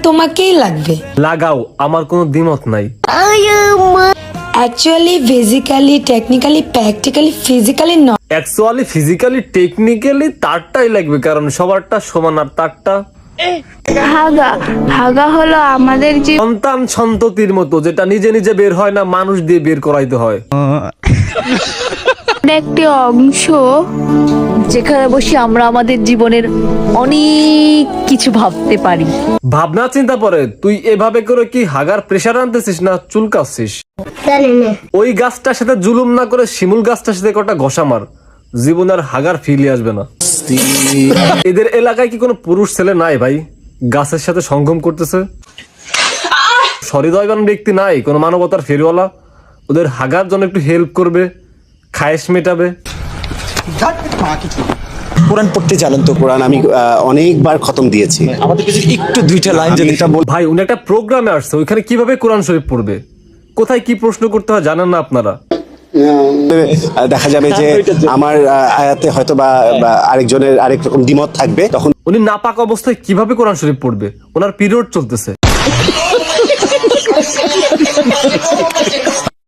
তোমাকেই লাগবে। লাগাও, আমার কোনো দ্বিমত নাই। Actually physically, technically, practically, physically নয়। অ্যাকচুয়ালি ফিজিক্যালি টেকনিক্যালি তারটাই লাগবে, কারণ সবারটা সমান আর তারটা হাগা হাগা হলো আমাদের সন্তান সন্ততির মতো, যেটা নিজে নিজে বের হয় না, মানুষ দিয়ে বের করাইতে হয়। একটি অংশ যেখানে বসে আমরা আমাদের জীবনের অনেক কিছু ভাবতে পারি। ভাবনা চিন্তা পরে তুই এভাবে করে কি হাগার প্রেসার আনতেছিস না চুলকাচ্ছিস? ওই গাছটার সাথে জুলুম না করে শিমুল গাছটার সাথে কটা ঘষা মার, জীবন আর হাগার ফিলে আসবে না। এদের এলাকায় কি কোনো পুরুষ ছেলে নাই ভাই গাছের সাথে সঙ্গম করতেছে? সহৃদয়বান ব্যক্তি নাই, কোনো মানবতার ফেরিওয়ালা ওদের হাগার জন্য একটু হেল্প করবে, খায়েশ মেটাবে? কোরআন পড়তে জানেন তো? কোরআন আমি অনেকবার খতম দিয়েছি। আমাদেরকে একটু দুইটা লাইন যদি ভাই উনি একটা প্রোগ্রামে আসছে, ওইখানে কিভাবে কোরআন শরীফ পড়বে? কোথায় কি প্রশ্ন করতে হয় জানেন না আপনারা? দেখা যাবে যে আমার আয়াতে হয়তো বা আরেকজনের আরেক রকম দ্বিমত থাকবে, তখন উনি নাপাক অবস্থায় কিভাবে কোরআন শরীফ পড়বে? ওনার পিরিয়ড চলতেছে।